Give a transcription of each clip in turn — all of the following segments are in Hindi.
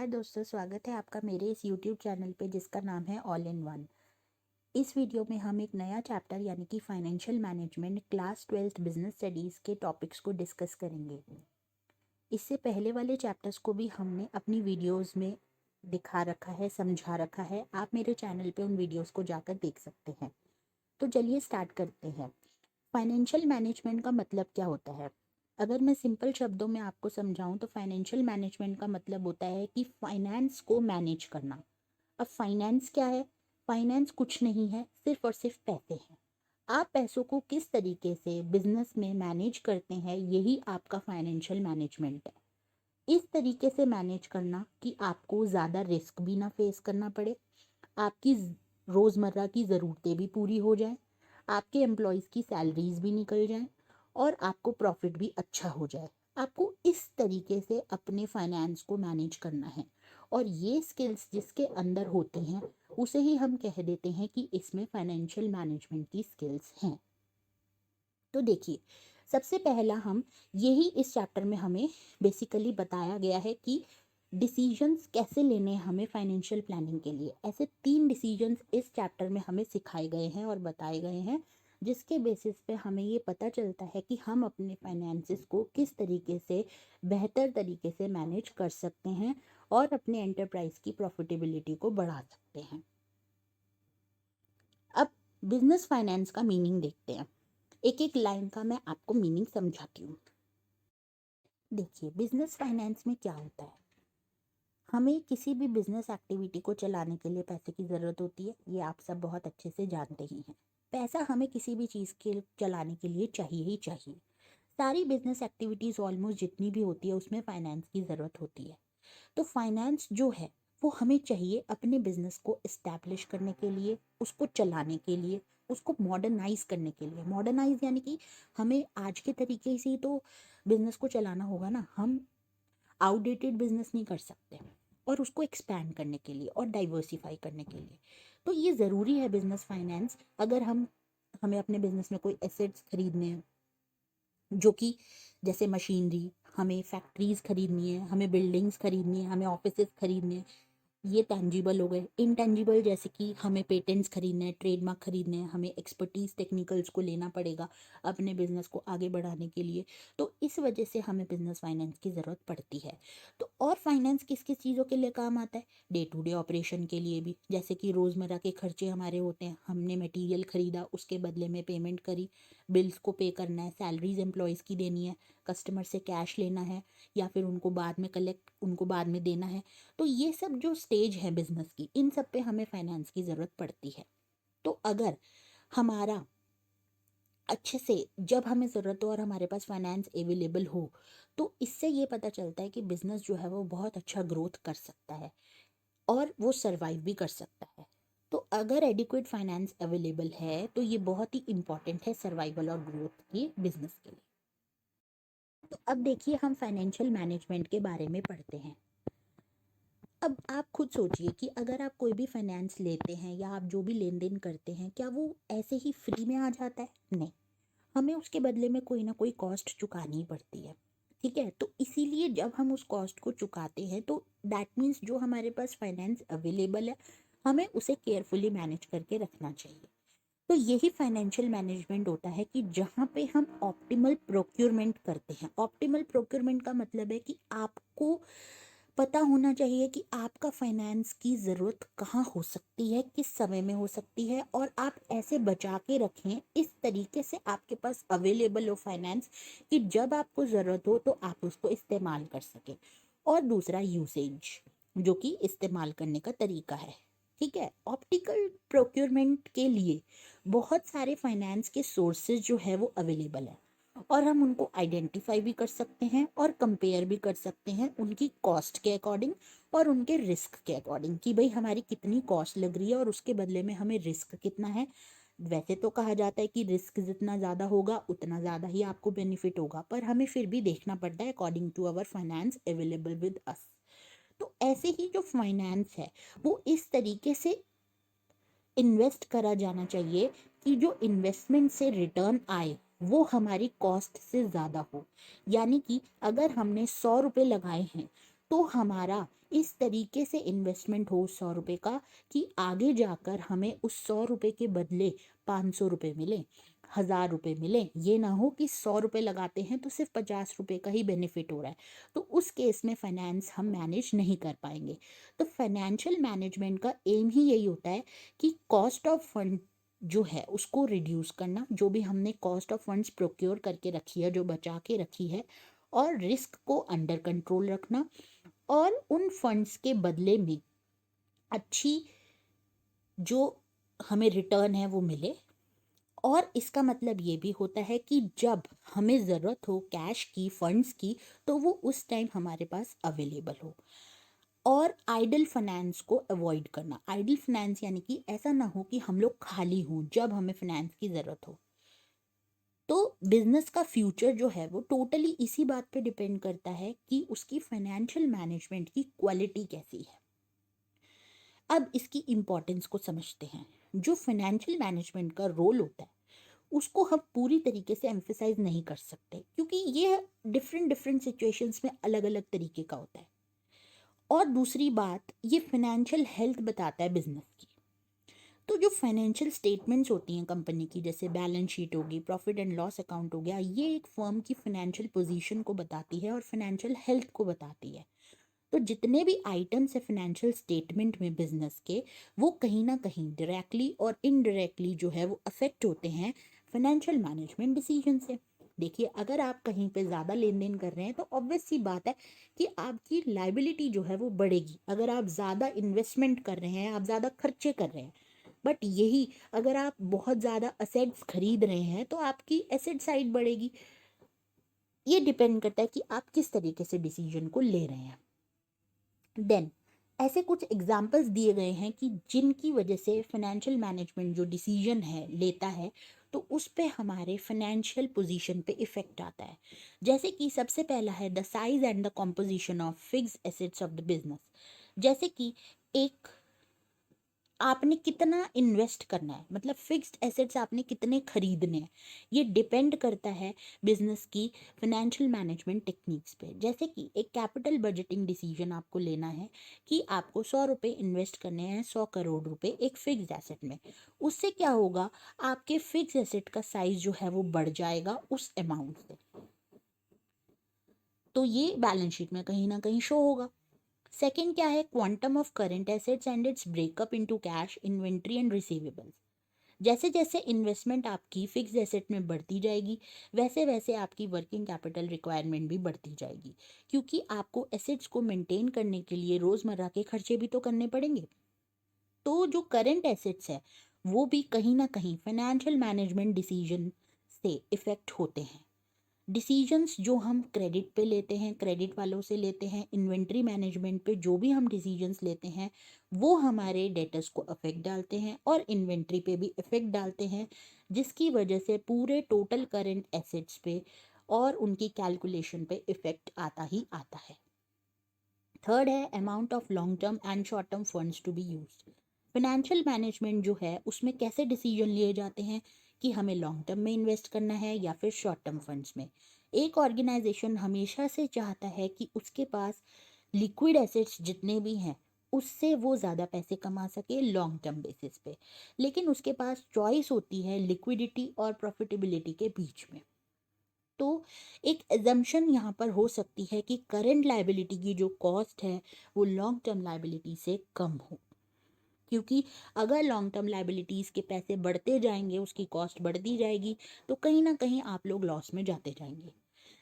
नमस्कार दोस्तों, स्वागत है आपका मेरे इस YouTube चैनल पे जिसका नाम है ऑल इन वन। इस वीडियो में हम एक नया चैप्टर यानी कि financial management class 12th business studies के टॉपिक्स को डिस्कस करेंगे। इससे पहले वाले चैप्टर्स को भी हमने अपनी वीडियोस में दिखा रखा है, समझा रखा है। आप मेरे चैनल पे उन वीडियोस को जाकर देख सकते हैं। तो चलिए स्टार्ट करते हैं। फाइनेंशियल मैनेजमेंट का मतलब क्या होता है? अगर मैं सिंपल शब्दों में आपको समझाऊं तो फाइनेंशियल मैनेजमेंट का मतलब होता है कि फाइनेंस को मैनेज करना। अब फाइनेंस क्या है? फाइनेंस कुछ नहीं है, सिर्फ और सिर्फ पैसे हैं। आप पैसों को किस तरीके से बिजनेस में मैनेज करते हैं, यही आपका फाइनेंशियल मैनेजमेंट है। इस तरीके से मैनेज करना कि आपको ज़्यादा रिस्क भी ना फेस करना पड़े, आपकी रोज़मर्रा की ज़रूरतें भी पूरी हो जाएं, आपके एम्प्लॉयज़ की सैलरीज भी निकल जाएं और आपको प्रॉफिट भी अच्छा हो जाए। आपको इस तरीके से अपने फाइनेंस को मैनेज करना है और ये स्किल्स जिसके अंदर होते हैं उसे ही हम कह देते हैं कि इसमें फाइनेंशियल मैनेजमेंट की स्किल्स हैं। तो देखिए, सबसे पहला हम यही इस चैप्टर में हमें बेसिकली बताया गया है कि डिसीजंस कैसे लेने हैं हमें फाइनेंशियल प्लानिंग के लिए। ऐसे 3 डिसीजंस इस चैप्टर में हमें सिखाए गए हैं और बताए गए हैं, जिसके बेसिस पे हमें ये पता चलता है कि हम अपने फाइनेंसिस को किस तरीके से बेहतर तरीके से मैनेज कर सकते हैं और अपने एंटरप्राइज की प्रॉफिटेबिलिटी को बढ़ा सकते हैं। अब बिजनेस फाइनेंस का मीनिंग देखते हैं। एक एक लाइन का मैं आपको मीनिंग समझाती हूँ। देखिए, बिजनेस फाइनेंस में क्या होता है? हमें किसी भी बिजनेस एक्टिविटी को चलाने के लिए पैसे की ज़रूरत होती है, ये आप सब बहुत अच्छे से जानते ही हैं। पैसा हमें किसी भी चीज़ के चलाने के लिए चाहिए ही चाहिए। सारी बिजनेस एक्टिविटीज़ ऑलमोस्ट जितनी भी होती है उसमें फाइनेंस की ज़रूरत होती है। तो फाइनेंस जो है वो हमें चाहिए अपने बिजनेस को इस्टेब्लिश करने के लिए, उसको चलाने के लिए, उसको मॉडर्नाइज करने के लिए। मॉडर्नाइज यानी कि हमें आज के तरीके से ही तो बिजनेस को चलाना होगा ना, हम आउटडेटेड बिजनेस नहीं कर सकते। और उसको एक्सपैंड करने के लिए और डाइवर्सिफाई करने के लिए तो ये ज़रूरी है बिजनेस फाइनेंस। अगर हमें अपने बिजनेस में कोई एसेट्स खरीदने हैं, जो कि जैसे मशीनरी, हमें फैक्ट्रीज खरीदनी है, हमें बिल्डिंग्स खरीदनी है, हमें ऑफिसेज खरीदने हैं, ये टेंजिबल हो गए। इनटेंजिबल जैसे कि हमें पेटेंट्स खरीदने हैं, ट्रेडमार्क खरीदने हैं, हमें एक्सपर्टीज टेक्निकल्स को लेना पड़ेगा अपने बिजनेस को आगे बढ़ाने के लिए। तो इस वजह से हमें बिजनेस फाइनेंस की ज़रूरत पड़ती है। तो और फाइनेंस किस किस चीज़ों के लिए काम आता है? डे टू डे ऑपरेशन के लिए भी, जैसे कि रोज़मर्रा के खर्चे हमारे होते हैं, हमने मटेरियल खरीदा, उसके बदले में पेमेंट करी, बिल्स को पे करना है, सैलरीज एम्प्लॉयज़ की देनी है, कस्टमर से कैश लेना है या फिर उनको बाद में देना है। तो ये सब जो स्टेज है बिजनेस की, इन सब पे हमें फाइनेंस की ज़रूरत पड़ती है। तो अगर हमारा अच्छे से, जब हमें ज़रूरत हो और हमारे पास फाइनेंस अवेलेबल हो, तो इससे ये पता चलता है कि बिजनेस जो है वो बहुत अच्छा ग्रोथ कर सकता है और वो सरवाइव भी कर सकता है। तो अगर एडिक्वेट फाइनेंस अवेलेबल है तो ये बहुत ही इंपॉर्टेंट है सर्वाइवल और ग्रोथ की बिजनेस के लिए। तो अब देखिए, हम फाइनेंशियल मैनेजमेंट के बारे में पढ़ते हैं। अब आप खुद सोचिए कि अगर आप कोई भी फाइनेंस लेते हैं या आप जो भी लेन देन करते हैं, क्या वो ऐसे ही फ्री में आ जाता है? नहीं, हमें उसके बदले में कोई ना कोई कॉस्ट चुकानी ही पड़ती है। ठीक है, तो इसीलिए जब हम उस कॉस्ट को चुकाते हैं तो दैट मीन्स जो हमारे पास फाइनेंस अवेलेबल है हमें उसे केयरफुली मैनेज करके रखना चाहिए। तो यही फाइनेंशियल मैनेजमेंट होता है कि जहाँ पे हम ऑप्टिमल प्रोक्योरमेंट करते हैं। ऑप्टिमल प्रोक्योरमेंट का मतलब है कि आपको पता होना चाहिए कि आपका फाइनेंस की ज़रूरत कहाँ हो सकती है, किस समय में हो सकती है, और आप ऐसे बचा के रखें, इस तरीके से आपके पास अवेलेबल हो फाइनेंस कि जब आपको ज़रूरत हो तो आप उसको इस्तेमाल कर सकें। और दूसरा यूसेज, जो कि इस्तेमाल करने का तरीका है। ठीक है, ऑप्टिकल प्रोक्योरमेंट के लिए बहुत सारे फाइनेंस के सोर्सेज जो है वो अवेलेबल है और हम उनको आइडेंटिफाई भी कर सकते हैं और कंपेयर भी कर सकते हैं उनकी कॉस्ट के अकॉर्डिंग और उनके रिस्क के अकॉर्डिंग कि भाई हमारी कितनी कॉस्ट लग रही है और उसके बदले में हमें रिस्क कितना है। वैसे तो कहा जाता है कि रिस्क जितना ज़्यादा होगा उतना ज़्यादा ही आपको बेनिफिट होगा, पर हमें फिर भी देखना पड़ता है according to our finance available with us. तो ऐसे ही जो फाइनेंस है वो इस तरीके से इन्वेस्ट करा जाना चाहिए कि जो इन्वेस्टमेंट से रिटर्न आए वो हमारी कॉस्ट से ज़्यादा हो। यानी कि अगर हमने 100 रुपये लगाए हैं तो हमारा इस तरीके से इन्वेस्टमेंट हो 100 रुपये का कि आगे जाकर हमें उस 100 रुपये के बदले 500 रुपये मिले, 1000 रुपये मिले। ये ना हो कि 100 रुपये लगाते हैं तो सिर्फ 50 रुपये का ही बेनिफिट हो रहा है, तो उस केस में फाइनेंस हम मैनेज नहीं कर पाएंगे। तो फाइनेंशियल मैनेजमेंट का एम ही यही होता है कि कॉस्ट ऑफ फंड जो है उसको रिड्यूस करना, जो भी हमने कॉस्ट ऑफ फंड्स प्रोक्योर करके रखी है, जो बचा के रखी है, और रिस्क को अंडर कंट्रोल रखना, और उन फंड्स के बदले में अच्छी जो हमें रिटर्न है वो मिले। और इसका मतलब ये भी होता है कि जब हमें ज़रूरत हो कैश की, फंड्स की, तो वो उस टाइम हमारे पास अवेलेबल हो। और आइडल फाइनेंस को अवॉइड करना। आइडल फाइनेंस यानी कि ऐसा ना हो कि हम लोग खाली हों जब हमें फाइनेंस की ज़रूरत हो। तो बिजनेस का फ्यूचर जो है वो टोटली इसी बात पे डिपेंड करता है कि उसकी फाइनेंशियल मैनेजमेंट की क्वालिटी कैसी है। अब इसकी इम्पोर्टेंस को समझते हैं। जो फाइनेंशियल मैनेजमेंट का रोल होता है उसको हम पूरी तरीके से एम्फेसाइज नहीं कर सकते, क्योंकि ये डिफरेंट डिफरेंट सिचुएशंस में अलग अलग तरीके का होता है। और दूसरी बात, ये फाइनेंशियल हेल्थ बताता है बिजनेस की। तो जो फाइनेंशियल स्टेटमेंट्स होती हैं कंपनी की, जैसे बैलेंस शीट होगी, प्रॉफिट एंड लॉस अकाउंट हो गया, ये एक फर्म की फाइनेंशियल पोजीशन को बताती है और फाइनेंशियल हेल्थ को बताती है। तो जितने भी आइटम्स है फाइनेंशियल स्टेटमेंट में बिजनेस के, वो कहीं ना कहीं डायरेक्टली और इनडायरेक्टली जो है वो अफेक्ट होते हैं फाइनेंशियल मैनेजमेंट डिसीजन से। देखिए, अगर आप कहीं पे ज़्यादा लेन देन कर रहे हैं तो ऑब्वियस सी बात है कि आपकी लाइबिलिटी जो है वो बढ़ेगी। अगर आप ज़्यादा इन्वेस्टमेंट कर रहे हैं, आप ज़्यादा खर्चे कर रहे हैं, बट यही अगर आप बहुत ज़्यादा असेट्स खरीद रहे हैं तो आपकी एसेट साइड बढ़ेगी। ये डिपेंड करता है कि आप किस तरीके से डिसीजन को ले रहे हैं। देन ऐसे कुछ एग्जाम्पल्स दिए गए हैं कि जिनकी वजह से फाइनेंशियल मैनेजमेंट जो डिसीजन है लेता है तो उस पे हमारे फाइनेंशियल पोजीशन पे इफेक्ट आता है। जैसे कि सबसे पहला है the size and the composition of fixed assets of the business. जैसे कि एक आपने कितना इन्वेस्ट करना है, मतलब फिक्स्ड एसेट्स आपने कितने खरीदने हैं, ये डिपेंड करता है बिजनेस की फाइनेंशियल मैनेजमेंट टेक्निक्स पे। जैसे कि एक कैपिटल बजटिंग डिसीजन आपको लेना है कि आपको 100 रुपये इन्वेस्ट करने हैं, 100 करोड़ रुपए एक फिक्स्ड एसेट में। उससे क्या होगा, आपके फिक्स एसेट का साइज जो है वो बढ़ जाएगा उस अमाउंट से। तो ये बैलेंस शीट में कहीं ना कहीं शो होगा। सेकेंड क्या है, quantum of current assets and it's breakup into cash, inventory and receivables. जैसे जैसे इन्वेस्टमेंट आपकी फिक्स एसेट में बढ़ती जाएगी वैसे वैसे आपकी वर्किंग कैपिटल रिक्वायरमेंट भी बढ़ती जाएगी, क्योंकि आपको एसेट्स को मेंटेन करने के लिए रोज़मर्रा के खर्चे भी तो करने पड़ेंगे। तो जो करंट एसेट्स है वो भी कहीं ना कहीं फाइनेंशियल मैनेजमेंट डिसीजन से इफेक्ट होते हैं। डिसीजंस जो हम क्रेडिट पे लेते हैं, क्रेडिट वालों से लेते हैं, इन्वेंट्री मैनेजमेंट पे जो भी हम डिसीजंस लेते हैं वो हमारे डेटर्स को अफेक्ट डालते हैं और इन्वेंट्री पे भी इफेक्ट डालते हैं, जिसकी वजह से पूरे टोटल करंट एसेट्स पे और उनकी कैलकुलेशन पे इफेक्ट आता ही आता है। थर्ड है amount of long term and short term funds to be used. Financial management जो है उसमें कैसे डिसीजन लिए जाते हैं कि हमें लॉन्ग टर्म में इन्वेस्ट करना है या फिर शॉर्ट टर्म फंड्स में। एक ऑर्गेनाइजेशन हमेशा से चाहता है कि उसके पास लिक्विड एसेट्स जितने भी हैं उससे वो ज़्यादा पैसे कमा सके लॉन्ग टर्म बेसिस पे, लेकिन उसके पास चॉइस होती है लिक्विडिटी और प्रॉफिटेबिलिटी के बीच में। तो एक एजम्पशन यहाँ पर हो सकती है कि करंट लाइबिलिटी की जो कॉस्ट है वो लॉन्ग टर्म लाइबिलिटी से कम हो, क्योंकि अगर लॉन्ग टर्म लाइबिलिटीज़ के पैसे बढ़ते जाएंगे, उसकी कॉस्ट बढ़ती जाएगी, तो कहीं ना कहीं आप लोग लॉस में जाते जाएंगे।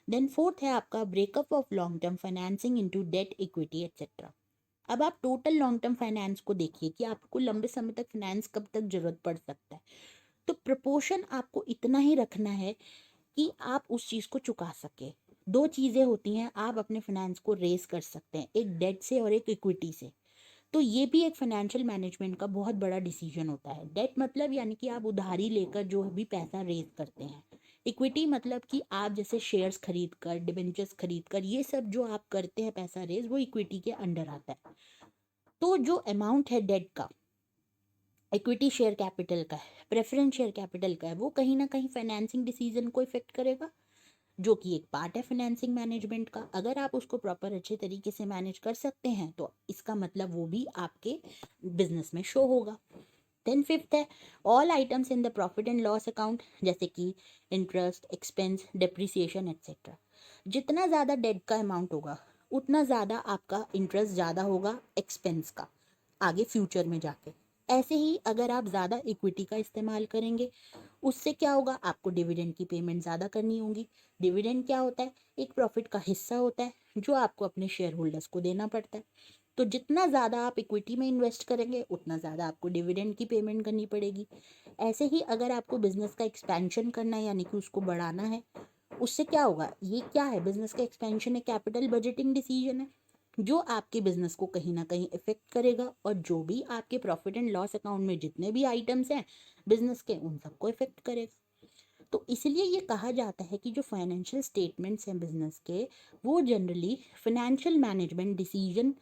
देन फोर्थ है आपका breakup of long term financing into debt, equity etcetera. अब आप टोटल लॉन्ग टर्म फाइनेंस को देखिए कि आपको लंबे समय तक फाइनेंस कब तक जरूरत पड़ सकता है। तो प्रपोर्शन आपको इतना ही रखना है कि आप उस चीज़ को चुका सके। दो चीज़ें होती हैं, आप अपने फाइनेंस को रेस कर सकते हैं, एक डेट से और एक इक्विटी से। तो ये भी एक फाइनेंशियल मैनेजमेंट का बहुत बड़ा डिसीजन होता है। डेट मतलब यानी कि आप उधारी लेकर जो भी पैसा रेज करते हैं। इक्विटी मतलब कि आप जैसे शेयर्स खरीद कर, डिबेंचर्स खरीद कर, ये सब जो आप करते हैं पैसा रेज, वो इक्विटी के अंडर आता है। तो जो अमाउंट है डेट का, इक्विटी शेयर कैपिटल का है, प्रेफरेंस शेयर कैपिटल का है, वो कहीं ना कहीं फाइनेंसिंग डिसीजन को इफेक्ट करेगा। जो कि एक पार्ट है फाइनेंसिंग मैनेजमेंट का। अगर आप उसको प्रॉपर अच्छे तरीके से मैनेज कर सकते हैं तो इसका मतलब वो भी आपके बिजनेस में शो होगा। देन फिफ्थ है all items in the profit and loss account, जैसे कि इंटरेस्ट, एक्सपेंस, डेप्रिसिएशन एट्सेट्रा। जितना ज़्यादा डेट का अमाउंट होगा उतना ज़्यादा आपका इंटरेस्ट ज़्यादा होगा एक्सपेंस का आगे फ्यूचर में जाके। ऐसे ही अगर आप ज़्यादा इक्विटी का इस्तेमाल करेंगे उससे क्या होगा, आपको डिविडेंड की पेमेंट ज़्यादा करनी होगी। डिविडेंड क्या होता है, एक प्रॉफिट का हिस्सा होता है जो आपको अपने शेयर होल्डर्स को देना पड़ता है। तो जितना ज़्यादा आप इक्विटी में इन्वेस्ट करेंगे उतना ज़्यादा आपको डिविडेंड की पेमेंट करनी पड़ेगी। ऐसे ही अगर आपको बिजनेस का एक्सपेंशन करना है यानी कि उसको बढ़ाना है, उससे क्या होगा, ये क्या है, बिजनेस का एक्सपेंशन है, कैपिटल बजटिंग डिसीजन है जो आपके बिजनेस को कहीं ना कहीं इफेक्ट करेगा और जो भी आपके प्रॉफिट एंड लॉस अकाउंट में जितने भी आइटम्स हैं बिजनेस के उन सबको इफेक्ट करेगा। तो इसलिए ये कहा जाता है कि जो फाइनेंशियल स्टेटमेंट्स हैं बिजनेस के वो जनरली फाइनेंशियल मैनेजमेंट डिसीजन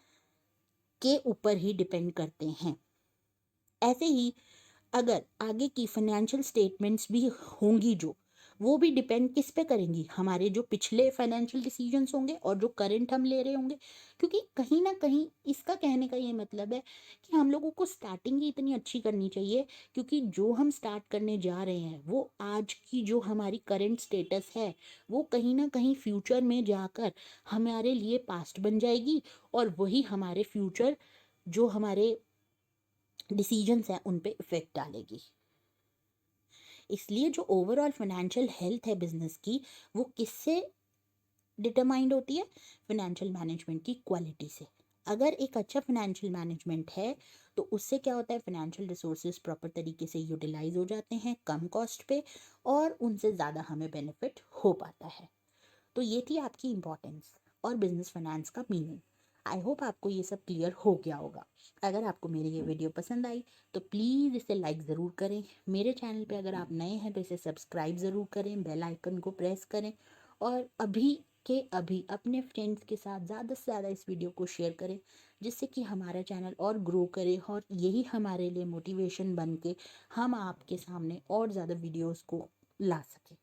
के ऊपर ही डिपेंड करते हैं। ऐसे ही अगर आगे की फाइनेंशियल स्टेटमेंट्स भी होंगी जो वो भी डिपेंड किस पे करेंगी, हमारे जो पिछले फाइनेंशियल डिसीजंस होंगे और जो करंट हम ले रहे होंगे। क्योंकि कहीं ना कहीं इसका कहने का ये मतलब है कि हम लोगों को स्टार्टिंग ही इतनी अच्छी करनी चाहिए, क्योंकि जो हम स्टार्ट करने जा रहे हैं वो आज की जो हमारी करंट स्टेटस है वो कहीं ना कहीं फ्यूचर में जाकर हमारे लिए पास्ट बन जाएगी और वही हमारे फ्यूचर जो हमारे डिसीजंस हैं उन पे इफेक्ट डालेगी। इसलिए जो ओवरऑल फाइनेंशियल हेल्थ है बिजनेस की वो किससे डिटरमाइंड होती है, फाइनेंशियल मैनेजमेंट की क्वालिटी से। अगर एक अच्छा फाइनेंशियल मैनेजमेंट है तो उससे क्या होता है, फाइनेंशियल रिसोर्सेज प्रॉपर तरीके से यूटिलाइज हो जाते हैं कम कॉस्ट पे और उनसे ज़्यादा हमें बेनिफिट हो पाता है। तो ये थी आपकी इम्पोर्टेंस और बिजनेस फाइनेंस का मीनिंग। आई होप आपको ये सब क्लियर हो गया होगा। अगर आपको मेरी ये वीडियो पसंद आई तो प्लीज़ इसे लाइक ज़रूर करें। मेरे चैनल पे अगर आप नए हैं तो इसे सब्सक्राइब ज़रूर करें, बेल आइकन को प्रेस करें और अभी के अभी अपने फ्रेंड्स के साथ ज़्यादा से ज़्यादा इस वीडियो को शेयर करें, जिससे कि हमारा चैनल और ग्रो करे और यही हमारे लिए मोटिवेशन बन के हम आपके सामने और ज़्यादा वीडियोज़ को ला सकें।